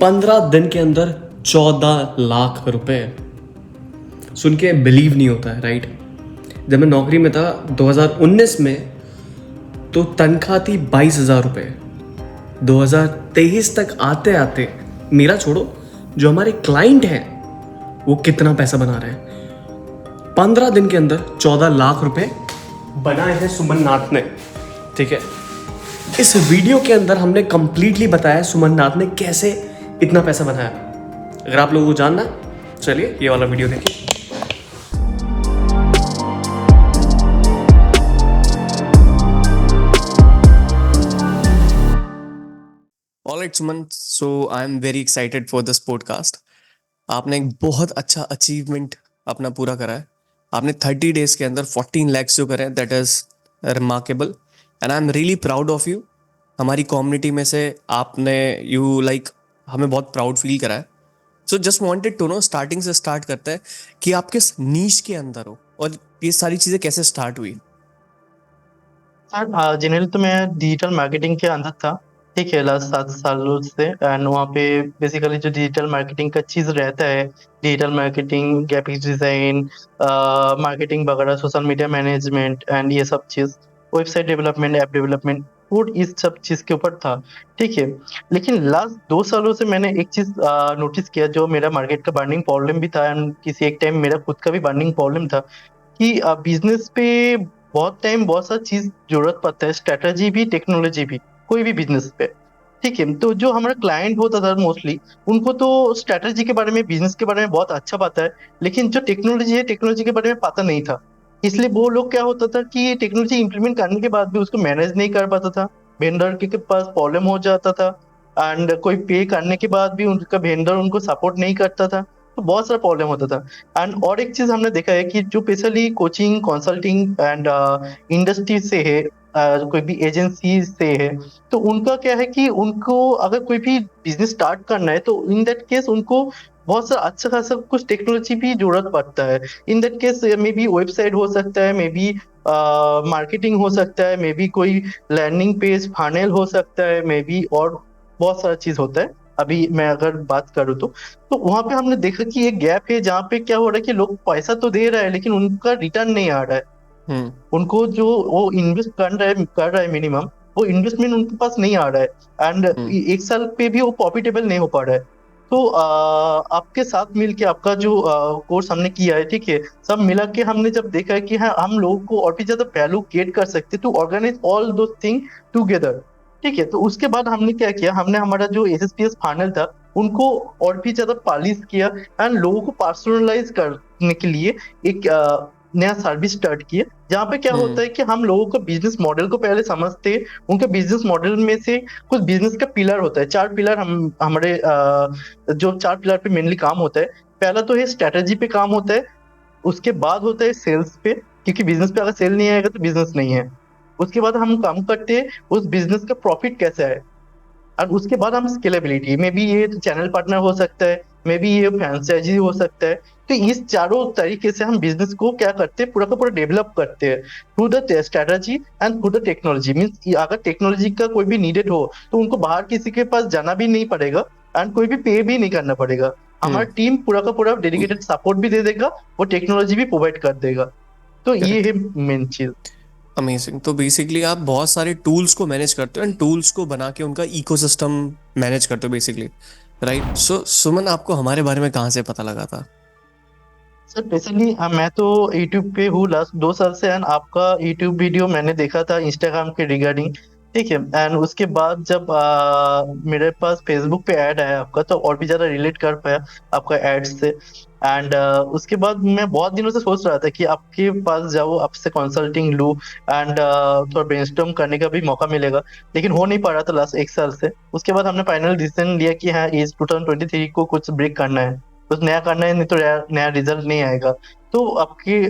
15 दिन के अंदर 14 लाख रुपए। सुन के बिलीव नहीं होता है, राइट? जब मैं नौकरी में था 2019 में, तो तनख्वाह थी 22,000 रुपये। 2023 तक आते आते, मेरा छोड़ो, जो हमारे क्लाइंट हैं वो कितना पैसा बना रहे हैं। 15 दिन के अंदर 14 लाख रुपए बनाए हैं सुमन नाथ ने। ठीक है, इस वीडियो के अंदर हमने कंप्लीटली बताया सुमन नाथ ने कैसे इतना पैसा बनाया। अगर आप लोगों को जानना, चलिए ये वाला वीडियो देखिए। Alright Suman, so I am very excited for this podcast. आपने एक बहुत अच्छा अचीवमेंट अपना पूरा करा है। आपने 30 डेज के अंदर 14 लैक्स जो करे, that is remarkable and I am really proud of you. हमारी कम्युनिटी में से आपने हमें बहुत प्राउड फील करा है। So just wanted to know, starting से स्टार्ट करते हैं कि आप किस नीश के अंदर हो और ये सारी चीज़ें कैसे स्टार्ट हुई। सर जनरली तो मैं डिजिटल मार्केटिंग के अंदर था। ठीक है, लास्ट 7 सालों से। एंड वहाँ पे बेसिकली जो डिजिटल मार्केटिंग का चीज़ रहता है, digital marketing, graphics design, marketing वगैरह, सोशल मीडिया मैनेजमेंट एंड ये सब चीज़, website development, app development, food, इस सब चीज़ के ऊपर था। ठीक है, लेकिन लास्ट 2 सालों से मैंने एक चीज़ नोटिस किया, जो मेरा मार्केट का बर्निंग प्रॉब्लम भी था एंड किसी एक टाइम मेरा खुद का भी बर्निंग प्रॉब्लम था कि बिजनेस पे बहुत टाइम बहुत सारी चीज जरूरत पड़ता है, स्ट्रेटजी भी, टेक्नोलॉजी भी, कोई भी बिजनेस पे। ठीक है, तो जो हमारा क्लाइंट होता था मोस्टली, उनको तो स्ट्रेटजी के बारे में, बिजनेस के बारे में बहुत अच्छा पता है, लेकिन जो टेक्नोलॉजी है, टेक्नोलॉजी के बारे में पता नहीं था। इसलिए वो लोग, क्या होता था कि टेक्नोलॉजी इंप्लीमेंट करने के बाद भी उसको मैनेज नहीं कर पाता था, वेंडर के पास प्रॉब्लम हो जाता था, एंड कोई पे करने के बाद भी उनका वेंडर उनको सपोर्ट नहीं करता था, तो बहुत सारा प्रॉब्लम होता था। एंड और एक चीज हमने देखा है कि जो specially coaching, consulting and industry से है, कोई भी एजेंसी से है, तो उनका क्या है कि उनको अगर कोई भी बिजनेस स्टार्ट करना है, तो इन दैट केस उनको बहुत सा अच्छा खासा कुछ टेक्नोलॉजी भी जरूरत पड़ता है। In that case may be website हो सकता है, मे बी मार्केटिंग हो सकता है, मे बी कोई लैंडिंग पेज, फनेल हो सकता है, मे बी और बहुत सारा चीज होता है। अभी मैं अगर बात करूँ तो वहां पे हमने देखा कि एक गैप है, जहाँ पे क्या हो रहा है कि लोग पैसा तो दे रहा है, लेकिन उनका रिटर्न नहीं आ रहा है। हम्म उनको जो वो इन्वेस्ट कर रहा है मिनिमम, वो इन्वेस्टमेंट उनके पास नहीं आ रहा है, एंड हम्म एक साल पे भी वो प्रॉफिटेबल नहीं हो पा रहा है। तो आपके साथ मिलके, आपका जो कोर्स हमने किया है, ठीक है, सब मिला के हमने जब देखा है कि हाँ, हम लोगों को और भी ज्यादा वैल्यू क्रिएट कर सकते टू ऑर्गेनाइज ऑल दो थिंग टुगेदर। ठीक है, तो उसके बाद हमने क्या किया, हमने हमारा जो एसएसपीएस फाइनल था, उनको और भी ज्यादा पॉलिश किया, एंड लोगों को पर्सनलाइज करने के लिए एक नया सर्विस स्टार्ट किया, जहाँ पे क्या हम्म होता है कि हम लोगों को बिजनेस मॉडल को पहले समझते हैं। उनके बिजनेस मॉडल में से कुछ बिजनेस का पिलर होता है, 4 पिलर, हम हमारे जो 4 पिलर पे मेनली काम होता है। पहला तो है स्ट्रेटेजी पे काम होता है, उसके बाद होता है सेल्स पे, क्योंकि बिजनेस पे अगर सेल नहीं आएगा तो बिजनेस नहीं है। उसके बाद हम काम करते हैं उस बिजनेस का प्रॉफिट कैसे आए, और उसके बाद हम स्केलेबिलिटी, मे बी ये चैनल पार्टनर हो सकता है, मे बी ये फ्रेंचाइजी हो सकता है। तो इस चारों तरीके से हम बिजनेस को क्या करते हैं, पूरा का पूरा डेवलप करते हैं through the strategy and through the technology. Means अगर टेक्नोलॉजी का कोई भी नीडेड हो, तो उनको बाहर किसी के पास जाना भी नहीं पड़ेगा, एंड कोई भी पे भी नहीं करना पड़ेगा। हमारा हम्म टीम पूरा का पूरा डेडिकेटेड सपोर्ट भी दे देगा, वो टेक्नोलॉजी भी प्रोवाइड कर देगा। तो ये करेक्ट। है मेन चीज। अमेजिंग। तो बेसिकली आप बहुत सारे टूल्स को मैनेज करते हो एंड टूल्स को बना के उनका इकोसिस्टम मैनेज करते हो बेसिकली, राइट? सो सुमन, आपको हमारे बारे में कहाँ से पता लगा था? सर बेसिकली मैं तो यूट्यूब पे हूँ लास्ट 2 साल से, एंड आपका यूट्यूब वीडियो मैंने देखा था इंस्टाग्राम के रिगार्डिंग। ठीक है, एंड उसके बाद जब मेरे पास फेसबुक पे ऐड आया आपका, तो और भी ज्यादा रिलेट कर पाया आपका ऐड से। एंड उसके बाद मैं बहुत दिनों से सोच रहा था कि आपके पास जाऊँ, आपसे कंसल्टिंग लूँ, एंड थोड़ा ब्रेनस्टॉर्म करने का भी मौका मिलेगा, लेकिन हो नहीं पा रहा था लास्ट 1 साल से। उसके बाद हमने फाइनल डिसीजन लिया कि हाँ, इस 2023 को कुछ ब्रेक करना है, कुछ नया करना है, नहीं तो नया रिजल्ट नहीं आएगा। तो आपके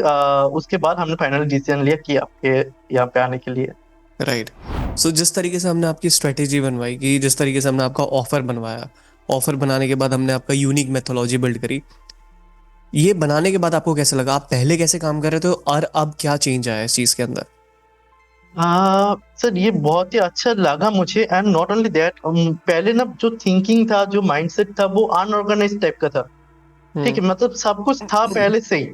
उसके बाद हमने फाइनल डिसीजन लिया कि आपके यहाँ पे आने के लिए। राइट। सो जिस तरीके से हमने आपकी स्ट्रेटेजी बनवाई, कि जिस तरीके से हमने आपका ऑफर बनवाया, ऑफर बनाने के बाद हमने आपका यूनिक मेथोलॉजी बिल्ड करी, ये बनाने के बाद आपको कैसा लगा? आप पहले कैसे काम कर रहे थे और अब क्या चेंज आया इस चीज़ के अंदर? सर ये बहुत ही अच्छा लगा मुझे, एंड नॉट ओनली दैट, पहले ना जो थिंकिंग था, जो माइंडसेट था, वो अनऑर्गेनाइज टाइप का था। ठीक हम्म। है, मतलब सब कुछ था पहले से ही,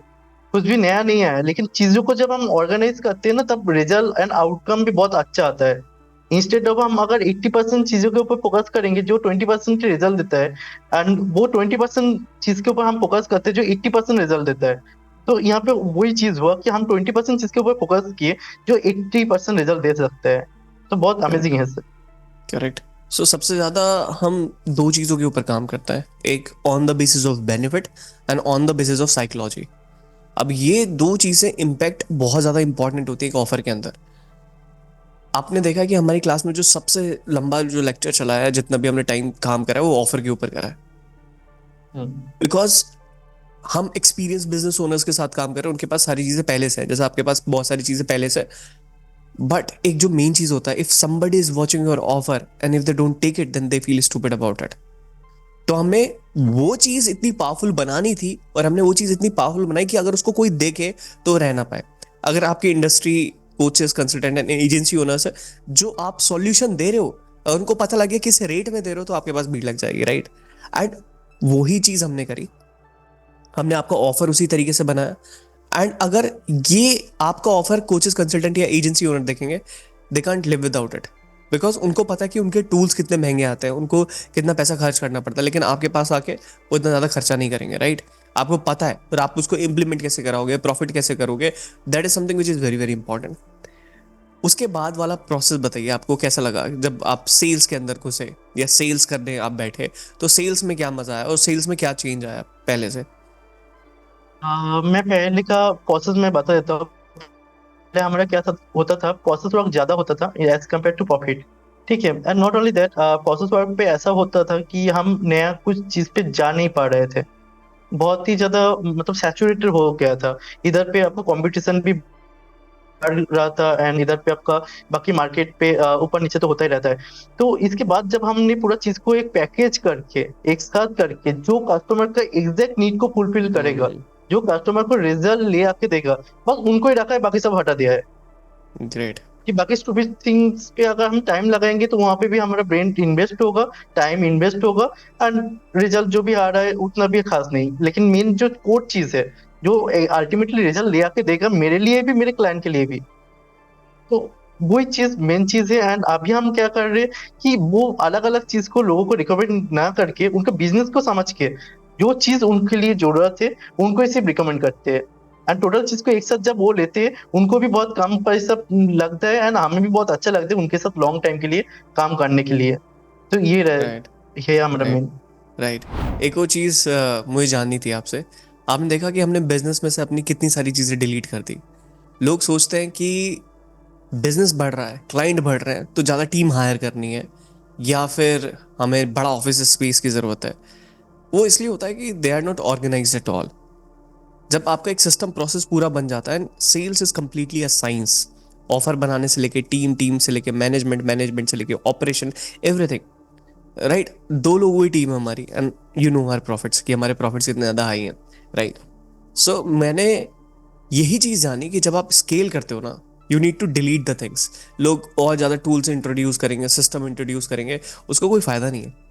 कुछ भी नया नहीं आया, लेकिन चीजों को जब हम ऑर्गेनाइज करते हैं ना, तब रिजल्ट एंड आउटकम भी बहुत अच्छा आता है। इंस्टेड ऑफ हम अगर 80% चीजों के ऊपर फोकस करेंगे जो 20% के रिजल्ट देता है, एंड वो 20% चीज के ऊपर हम फोकस करते हैं जो 80% रिजल्ट देता है। तो यहाँ पे वही चीज हुआ कि हम 20% चीज के ऊपर फोकस किए जो 80% रिजल्ट दे सकता है। तो बहुत करेक्ट। अमेजिंग है सर। करेक्ट। सो सबसे ज्यादा हम दो चीजों के ऊपर काम करता है, एक on the basis of benefit and on the basis of psychology. अब ये दो चीजें इम्पैक्ट बहुत ज्यादा इंपॉर्टेंट होती है एक ऑफर के अंदर। आपने देखा कि हमारी क्लास में जो सबसे लंबा जो लेक्चर चला है, जितना भी हमने टाइम काम करा है, वो ऑफर के ऊपर करा है। हम्म। बिकॉज हम एक्सपीरियंस बिजनेस ओनर्स के साथ काम कर रहे हैं, उनके पास सारी चीजें पहले से है, जैसे आपके पास बहुत सारी चीजें पहले से। बट एक जो मेन चीज होता है, if somebody is watching your offer and if they don't take it, then they feel stupid about it. तो हमें वो चीज इतनी पावरफुल बनानी थी, और हमने वो चीज इतनी पावरफुल बनाई कि अगर उसको कोई देखे तो रह ना पाए। अगर आपकी industry coaches, consultant and agency owners है, जो आप सॉल्यूशन दे रहे हो और उनको पता लगे किस रेट में दे रहे हो, तो आपके पास भीड़ लग जाएगी, राइट। एंड वही चीज हमने करी। हमने आपका ऑफर उसी तरीके से बनाया। एंड अगर ये आपका ऑफर कोचेस, कंसल्टेंट या एजेंसी ओनर देखेंगे, they can't live without it. Because उनको पता है कि उनके टूल्स कितने महंगे आते हैं, उनको कितना पैसा खर्च करना पड़ता है, लेकिन आपके पास आके वो इतना ज़्यादा खर्चा नहीं करेंगे, राइट। आपको पता है, पर आप उसको इंप्लीमेंट कैसे कराओगे, प्रॉफिट कैसे करोगे, that is something which is very very important. उसके बाद वाला प्रोसेस बताइए, आपको कैसा लगा जब आप सेल्स के अंदर घुसे या सेल्स करने आप बैठे? तो सेल्स में क्या मजा आया और सेल्स में क्या चेंज आया पहले से? मैं पहले का प्रोसेस में बता देता हूँ। पहले हमारा क्या था, होता था, प्रोसेस वर्क ज्यादा होता था एज कम्पेयर टू प्रॉफिट। ठीक है, and not only that, process work पे ऐसा होता था कि हम नया कुछ चीज पे जा नहीं पा रहे थे। बहुत ही ज्यादा मतलब सैचुरेटेड हो गया था। इधर पे आपको कंपटीशन भी बढ़ रहा था, एंड इधर पे आपका बाकी मार्केट पे ऊपर नीचे तो होता ही रहता है। तो इसके बाद जब हमने पूरा चीज को एक पैकेज करके, एक साथ करके, जो कस्टमर का एग्जैक्ट नीड को फुलफिल करेगा, जो कस्टमर को रिजल्ट ले आके देगा, बस उनको ही रखा है, बाकी सब हटा दिया है। ग्रेट। कि बाकी स्टूपिड थिंग्स पे अगर हम टाइम लगाएंगे तो वहां पे भी हमारा ब्रेन इन्वेस्ट होगा, टाइम इन्वेस्ट होगा, एंड रिजल्ट जो भी आ रहा है उतना भी खास नहीं। लेकिन मेन जो कोर चीज है, जो अल्टीमेटली रिजल्ट ले आके देगा, मेरे लिए भी, मेरे क्लाइंट के लिए भी, तो वही चीज मेन चीज है। एंड अभी हम क्या कर रहे हैं कि वो अलग अलग चीज को लोगों को रिकमेंड ना करके, उनके बिजनेस को समझ के, जो चीज उनके लिए जरूरत है उनको ही सिर्फ रिकमेंड करते हैं। एंड टोटल चीज को एक साथ जब वो लेते हैं, उनको भी बहुत कम पैसा लगता है, एंड हमें भी बहुत अच्छा लगता है उनके साथ लॉन्ग टाइम के लिए काम करने के लिए। तो ये राइट। है हमारा राइट। मेन। राइट। एक और चीज़ मुझे जाननी थी आपसे। आपने देखा कि हमने बिजनेस में से अपनी कितनी सारी चीज़ें डिलीट कर दी। लोग सोचते हैं कि बिजनेस बढ़ रहा है, क्लाइंट बढ़ रहे हैं, तो ज़्यादा टीम हायर करनी है, या फिर हमें बड़ा ऑफिस स्पेस की ज़रूरत है। वो इसलिए होता है कि they are not organise at all. जब आपका एक सिस्टम प्रोसेस पूरा बन जाता है, sales is completely a science. Offer बनाने से लेके टीम, टीम से लेके मैनेजमेंट, मैनेजमेंट से लेके ऑपरेशन, एवरीथिंग, राइट। दो लोगों की टीम है हमारी, एंड यू नो हमारे प्रॉफिट्स, कि हमारे प्रॉफिट्स इतने ज़्यादा हाई हैं, राइट। सो मैंने यही चीज़ जानी कि जब आप स्केल करते हो ना, you need to delete the things. लोग और ज़्यादा टूल्स इंट्रोड्यूस करेंगे, सिस्टम इंट्रोड्यूस करेंगे, उसको कोई फ़ायदा नहीं है।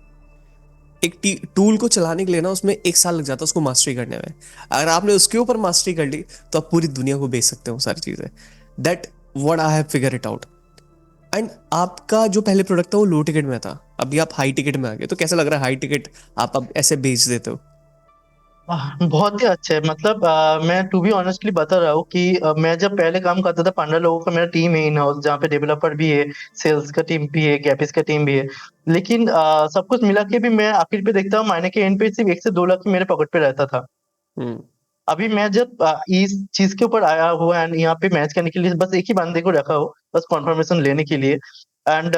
एक टूल को चलाने के लिए ना, उसमें 1 साल लग जाता है उसको मास्टरी करने में। अगर आपने उसके ऊपर मास्टरी कर ली, तो आप पूरी दुनिया को बेच सकते हो सारी चीज़ें। That what I have figure it out. And आपका जो पहले प्रोडक्ट था वो लो टिकट में था, अभी आप हाई टिकट में आ गए, तो कैसा लग रहा है हाई टिकट आप अब ऐसे बेच देते हो? बहुत ही अच्छा है। मतलब मैं टू बी ऑनेस्टली बता रहा हूँ कि मैं जब पहले काम करता था, 15 लोगों का मेरा टीम है इन हाउस, जहाँ पे डेवलपर भी है, सेल्स का टीम भी है, गैपिस का टीम भी है। लेकिन सब कुछ मिला के भी मैं आखिर पे देखता हूँ, महीने के एंड पे सिर्फ 1 से 2 लाख ही मेरे पॉकेट पे रहता था। हम्म। अभी मैं जब इस चीज के ऊपर आया हुआ एंड यहाँ पे मैच करने के लिए बस एक ही बंदे को रखा हो, बस कॉन्फर्मेशन लेने के लिए, एंड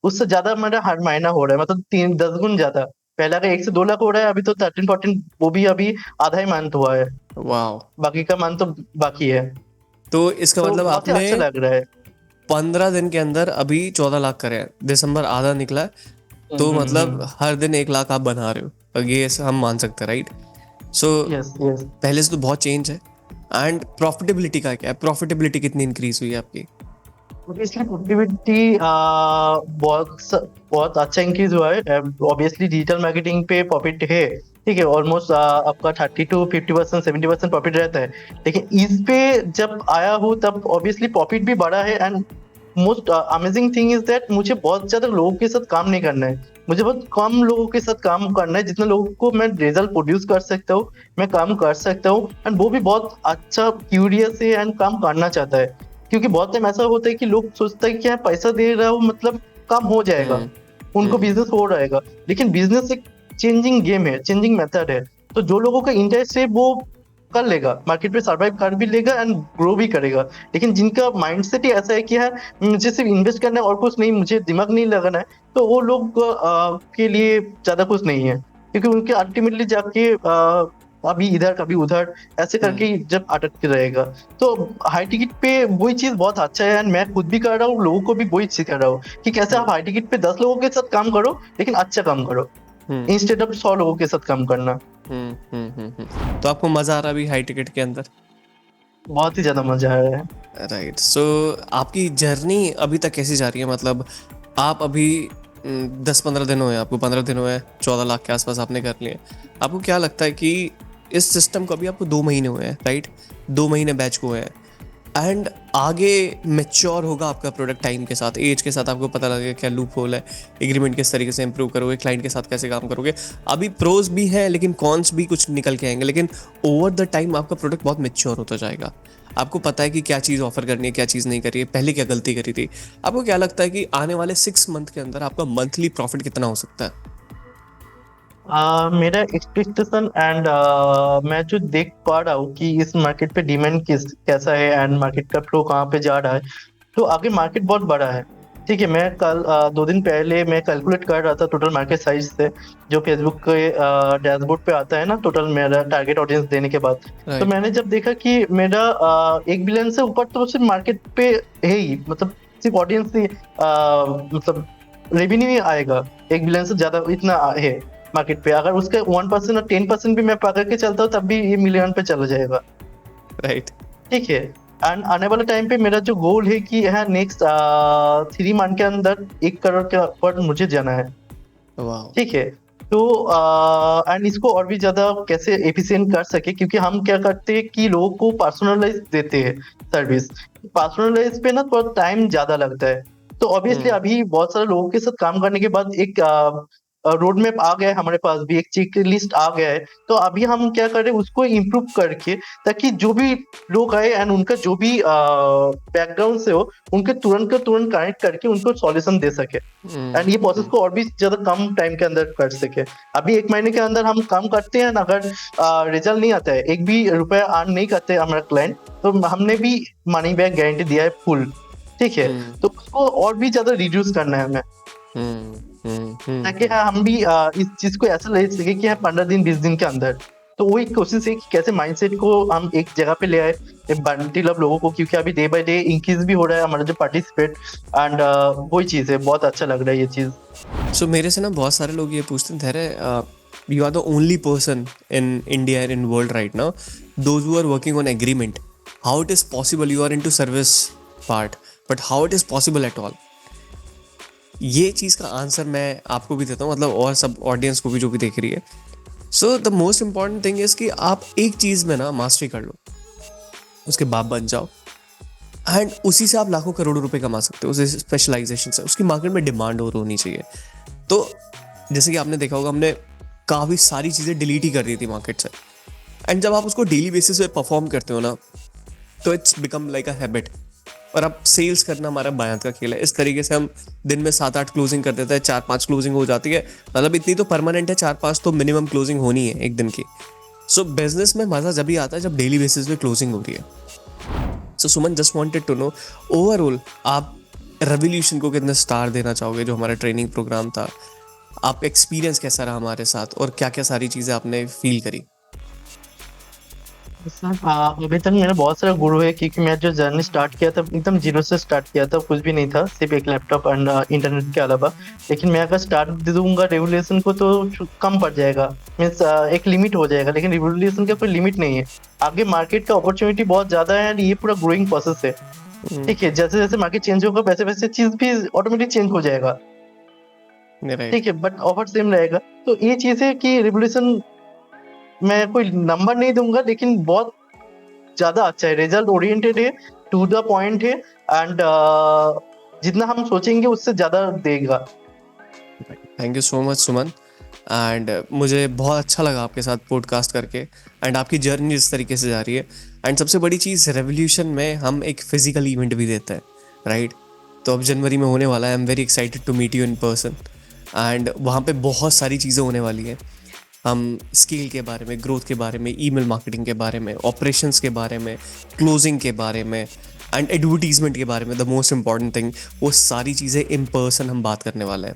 उससे ज्यादा मेरा हर महीना हो रहा है, मतलब 3-10 गुण ज्यादा। पहले अगर 1 से 2 लाख हो रहा है, अभी तो 13-14, वो भी अभी आधा ही मंथ हुआ है, वाह। बाकी का मंथ तो बाकी है। तो इसका तो मतलब बहुत ही आपने अच्छा लग रहा है। 15 दिन के अंदर अभी 14 लाख करे हैं, दिसंबर आधा निकला है, तो मतलब हम्म। हर दिन 1 लाख आप बना रहे हो, और ये हम मान सकते हैं, राइट। So yes yes. पहले से तो बहुत चेंज है। एंड प्रॉफिटेबिलिटी का क्या है, प्रॉफिटेबिलिटी कितनी इंक्रीज हुई है आपकी? ऑब्वियसली प्रोडक्टिविटी बहुत अच्छा इंक्रीज हुआ है। ऑब्वियसली डिजिटल मार्केटिंग पे प्रॉफिट है, ठीक है, ऑलमोस्ट आपका 30 to 50%, 70% प्रॉफिट रहता है। लेकिन इस पे जब आया हूँ तब ऑब्वियसली प्रॉफिट भी बढ़ा है। And most amazing thing is that मुझे बहुत ज्यादा लोगों के साथ काम नहीं करना है, मुझे बहुत कम लोगों के साथ काम करना है। जितने लोगों को मैं रिजल्ट प्रोड्यूस कर सकता हूँ, मैं काम कर सकता हूँ, एंड वो भी बहुत अच्छा क्यूरियस है एंड काम करना चाहता है। क्योंकि बहुत टाइम ऐसा होता है कि लोग सोचते हैं कि यार पैसा दे रहा हूँ मतलब काम हो जाएगा, हम्म उनको हम्म बिजनेस हो रहेगा। लेकिन बिजनेस एक चेंजिंग गेम है, चेंजिंग मेथड है। तो जो लोगों का इंटरेस्ट है वो कर लेगा, मार्केट पे सर्वाइव कर भी लेगा एंड ग्रो भी करेगा। लेकिन जिनका माइंडसेट ही ऐसा है कि यार मुझे सिर्फ इन्वेस्ट करना है और कुछ नहीं, मुझे दिमाग नहीं लगाना है, तो वो लोग के लिए ज्यादा कुछ नहीं है। क्योंकि उनके अल्टीमेटली जाके अभी इधर कभी उधर ऐसे हम्म करके जब अटक के रहेगा। तो हाई टिकट पे वही चीज बहुत अच्छा है एंड मैं खुद भी कर रहा हूँ, लोगों को भी वही सिखा रहा हूँ कि कैसे आप हम्म हाई टिकट पे 10 लोगों के साथ काम करो, लेकिन अच्छा काम करो, हम्म इंस्टेड ऑफ 100 लोगों के साथ काम करना। तो आपको मजा आ रहा है अभी हाई टिकट के अंदर? बहुत ही ज्यादा मजा आया है। राइट, सो आपकी जर्नी अभी तक कैसी जा रही है? मतलब आप अभी 10-15 दिन हुए, आपको 15 दिन हुए, 14 लाख के आसपास आपने कर लिए। आपको क्या लगता है कि इस सिस्टम को अभी आपको 2 महीने हुए हैं, राइट? 2 महीने बैच को हुए हैं, एंड आगे मेच्योर होगा आपका प्रोडक्ट टाइम के साथ, एज के साथ आपको पता लगेगा क्या लूप होल है, एग्रीमेंट किस तरीके से इंप्रूव करोगे, क्लाइंट के साथ कैसे काम करोगे। अभी प्रोज भी हैं लेकिन कॉन्स भी कुछ निकल के आएंगे, लेकिन ओवर द टाइम आपका प्रोडक्ट बहुत मेच्योर होता जाएगा। आपको पता है कि क्या चीज़ ऑफर करनी है, क्या चीज़ नहीं करी है, पहले क्या गलती करी थी। आपको क्या लगता है कि आने वाले 6 मंथ के अंदर आपका मंथली प्रॉफिट कितना हो सकता है? मेरा एक्सपेक्टेशन एंड मैं जो देख पा रहा हूँ कि इस मार्केट पे डिमांड कैसा है एंड मार्केट का फ्लो कहाँ पे जा रहा है, तो आगे मार्केट बहुत बड़ा है। ठीक है, मैं कल 2 दिन पहले मैं कैलकुलेट कर रहा था टोटल मार्केट साइज से, जो फेसबुक के डैशबोर्ड पे आता है ना, टोटल मेरा टारगेट ऑडियंस देने के बाद। तो राइट। मैंने जब देखा कि मेरा 1 बिलियन से ऊपर तो सिर्फ मार्केट पे है ही, मतलब सिर्फ ऑडियंस ही मतलब रेवेन्यू ही आएगा। 1 बिलियन से ज्यादा इतना है मार्केट पे। अगर उसके 1% और 10% भी मैं पकड़ के चलता हूँ तब भी ये मिलियन पे चला जाएगा। राइट। ठीक है, एंड आने वाले टाइम पे मेरा जो गोल है कि है नेक्स्ट 3 मंथ के अंदर 1 करोड़ के ऊपर मुझे जाना है। वाह। ठीक है, तो एंड इसको और भी ज्यादा कैसे एफिशिएंट कर सके, क्योंकि हम क्या करते हैं कि लोगों को पर्सनलाइज देते हैं सर्विस। पर्सनलाइज पे ना थोड़ा टाइम ज्यादा लगता है। तो ऑब्वियसली हम्म अभी बहुत सारे लोगों के साथ काम करने के बाद एक रोड मैप आ गया है, हमारे पास भी एक चेक लिस्ट आ गया है। तो अभी हम क्या कर रहे हैं उसको इम्प्रूव करके, ताकि जो भी लोग आए एंड उनका जो भी बैकग्राउंड से हो, उनके तुरंत का तुरंत कनेक्ट करके उनको सॉल्यूशन दे सके एंड ये प्रोसेस हम्म को और भी ज्यादा कम टाइम के अंदर कर सके। अभी 1 महीने के अंदर हम काम करते हैं ना, अगर रिजल्ट नहीं आता है, एक भी रुपया अर्न नहीं करते हमारा क्लाइंट, तो हमने भी मनी बैक गारंटी दिया है फुल। ठीक है, हम्म तो उसको और भी ज्यादा रिड्यूस करना है हमें, ताकि हाँ हम भी इस चीज को ऐसा ले सके कि हाँ 15 दिन 20 दिन के अंदर। तो वही कोशिश है कि कैसे माइंडसेट को हम एक जगह पे ले आए, एक बंटिल ऑफ लोगों को, क्योंकि अभी डे बाय डे इंक्रीज भी हो रहा है हमारा जो पार्टिसिपेट। एंड वही चीज है, बहुत अच्छा लग रहा है ये चीज। सो मेरे से ना बहुत सारे लोग ये पूछते हैं, Dhairya, you are the only person in India and in world right now those who are working on agreement, how it is possible? You are in to service part, but how it is possible at all? ये चीज़ का answer मैं आपको भी देता हूँ, मतलब और सब ऑडियंस को भी जो भी देख रही है। So the most important thing is कि आप एक चीज़ में ना मास्टरी कर लो, उसके बाप बन जाओ, एंड उसी से आप लाखों करोड़ों रुपए कमा सकते हो, उस स्पेशलाइजेशन से। उसकी मार्केट में डिमांड और होनी चाहिए। तो जैसे कि आपने देखा होगा, हमने काफ़ी सारी चीज़ें डिलीट ही कर दी थी मार्केट से, एंड जब आप उसको डेली बेसिस पे परफॉर्म करते हो ना, तो it's become like a habit. और अब सेल्स करना हमारा बायात का खेल है। इस तरीके से हम दिन में 7-8 क्लोजिंग कर देते हैं, 4-5 क्लोजिंग हो जाती है, मतलब इतनी तो परमानेंट है, 4-5 तो मिनिमम क्लोजिंग होनी है एक दिन की। सो बिजनेस में मज़ा जब भी आता है जब डेली बेसिस पे क्लोजिंग हो रही है। So Suman, just wanted to know overall आप रेवोल्यूशन को कितने स्टार देना चाहोगे, जो हमारा ट्रेनिंग प्रोग्राम था? आपका एक्सपीरियंस कैसा रहा हमारे साथ, और क्या क्या सारी चीज़ें आपने फील करी? अभी तक मेरा बहुत सारा गुरु है, क्योंकि मैं जो जर्नी स्टार्ट किया था एकदम जीरो से स्टार्ट किया था, कुछ भी नहीं था, सिर्फ एक लैपटॉप एंड इंटरनेट के अलावा। लेकिन मैं अगर स्टार्ट दे दूंगा रेवोल्यूशन को तो कम पड़ जाएगा, मीन्स एक लिमिट हो जाएगा। लेकिन रेवोल्यूशन का कोई लिमिट नहीं है, आगे मार्केट का अपॉर्चुनिटी बहुत ज्यादा है एंड ये पूरा ग्रोइंग प्रोसेस है। ठीक है, जैसे जैसे मार्केट चेंज होगा वैसे वैसे चीज भी ऑटोमेटिक चेंज हो जाएगा, राइट। ठीक है, बट ऑफर सेम रहेगा। तो ये चीज है कि रिवोल्यूशन, मैं कोई नंबर नहीं दूंगा लेकिन बहुत ज्यादा अच्छा है, रिजल्ट ओरिएंटेड है, टू द पॉइंट है, एंड जितना हम सोचेंगे उससे ज्यादा देगा। Thank you so much Suman, and मुझे बहुत अच्छा लगा आपके साथ पॉडकास्ट करके, एंड आपकी जर्नी इस तरीके से जा रही है। एंड सबसे बड़ी चीज़, रेवोल्यूशन में हम एक फिजिकल इवेंट भी देते हैं, राइट? तो अब जनवरी में होने वाला है, I am very excited to meet you in person, and वहाँ पे बहुत सारी चीज़ें होने वाली हैं। हम स्केल के बारे में, ग्रोथ के बारे में, ईमेल मार्केटिंग के बारे में, ऑपरेशंस के बारे में, क्लोजिंग के बारे में, एंड एडवर्टीजमेंट के बारे में, द मोस्ट इंपॉर्टेंट थिंग, वो सारी चीज़ें इन पर्सन हम बात करने वाले हैं।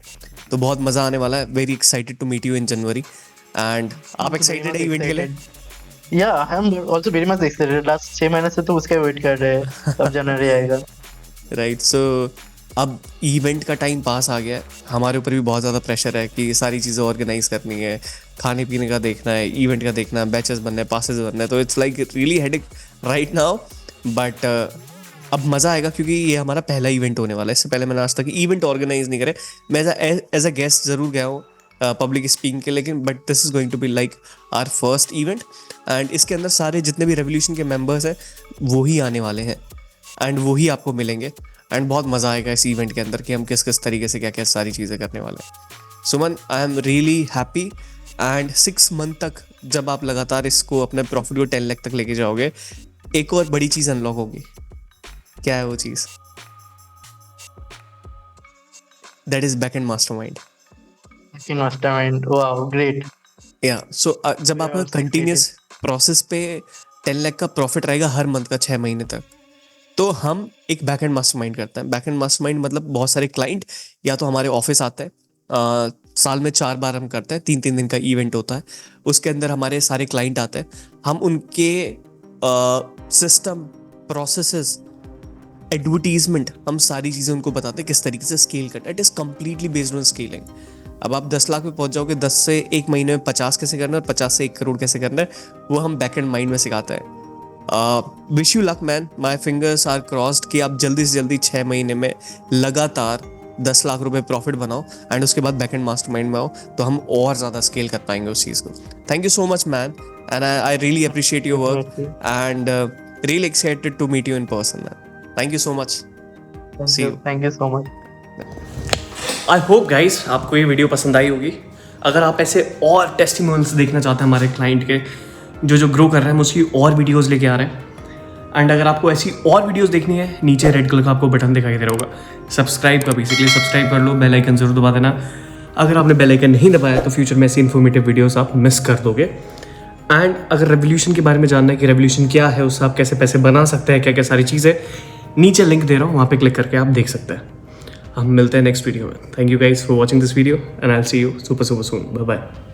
तो बहुत मज़ा आने वाला है। Very excited to meet you in January, and आप एक्साइटेड है इवेंट के लिए? या I am also very much excited, last 6 महीने से तो उसका वेट कर रहे हैं कब जनवरी आएगा। राइट, सो अब इवेंट का टाइम पास आ गया है, हमारे ऊपर भी बहुत ज़्यादा प्रेशर है कि ये सारी चीज़ें ऑर्गेनाइज करनी है, खाने पीने का देखना है, इवेंट का देखना है, बैचेस बनने हैं, पासेस बनने हैं, तो it's like really headache right now. But अब मज़ा आएगा क्योंकि ये हमारा पहला इवेंट होने वाला है। इससे पहले मैंने आज तक इवेंट ऑर्गेनाइज नहीं करे। मैं एज अ गेस्ट ज़रूर गया हूँ पब्लिक स्पीकिंग के, लेकिन but this is going to be like our first event, and इसके अंदर सारे जितने भी रेवोल्यूशन के मेम्बर्स हैं वो ही आने वाले हैं, एंड वो ही आपको मिलेंगे, एंड बहुत मज़ा आएगा इस इवेंट के अंदर कि हम किस किस तरीके से क्या क्या सारी चीज़ें करने वाले हैं। Suman, I am really happy, and 6 month तक जब आप लगातार इसको अपने प्रॉफिट को 10 लाख तक लेके जाओगे, एक और बड़ी चीज़ अनलॉक होगी। क्या है वो चीज़? That is back end mastermind. Mastermind, wow great. या सो जब आपका कंटिन्यूस प्रोसेस पे 10 लाख का प्रॉफिट रहेगा हर मंथ का 6 महीने तक, तो हम एक बैक एंड मास्टरमाइंड करते हैं। बैक एंड मास्टरमाइंड मतलब बहुत सारे क्लाइंट या तो हमारे ऑफिस आते हैं, साल में 4 बार हम करते हैं, 3-3 दिन का इवेंट होता है, उसके अंदर हमारे सारे क्लाइंट आते हैं, हम उनके सिस्टम, प्रोसेसेस, एडवर्टीजमेंट, हम सारी चीज़ें उनको बताते हैं किस तरीके से स्केल करना है। It is completely based on scaling. अब आप 10 लाख पे पहुंच जाओगे, 10 से एक महीने में 50 कैसे करना है, 50 से 1 करोड़ कैसे करना है, वो हम बैक एंड माइंड में सिखाते हैं। Wish you luck man, my fingers are crossed कि आप जल्दी से जल्दी 6 महीने में लगातार 10 लाख रुपए प्रॉफिट बनाओ, एंड उसके बाद बैक एंड मास्टरमाइंड में आओ, तो हम और ज़्यादा स्केल कर पाएंगे उस चीज़ को। Thank you so much man, and I really appreciate your work, and really excited to meet you in person man. Thank you so much. See you. Thank you so much. I hope guys आपको ये video पसंद आई होगी। अगर आप ऐसे और testimonials देखना चाहते हैं हमारे क्लाइंट के जो ग्रो कर रहे हैं, हम उसकी और वीडियोस लेके आ रहे हैं। एंड अगर आपको ऐसी और वीडियोस देखनी है, नीचे रेड कलर का आपको बटन दिखाई दे रहा होगा सब्सक्राइब का, बेसिकली सब्सक्राइब कर लो, बेल आइकन जरूर दबा देना। अगर आपने बेल आइकन नहीं दबाया तो फ्यूचर में ऐसी इन्फॉर्मेटिव वीडियोस आप मिस कर दोगे। एंड अगर रेवोल्यूशन के बारे में जानना है कि रेवोल्यूशन क्या है, उससे आप कैसे पैसे बना सकते हैं, क्या क्या सारी चीज़ें, नीचे लिंक दे रहा हूँ, वहाँ पे क्लिक करके आप देख सकते हैं। हम मिलते हैं नेक्स्ट वीडियो में। Thank you guys for watching this video, and I will see you super soon. Bye bye.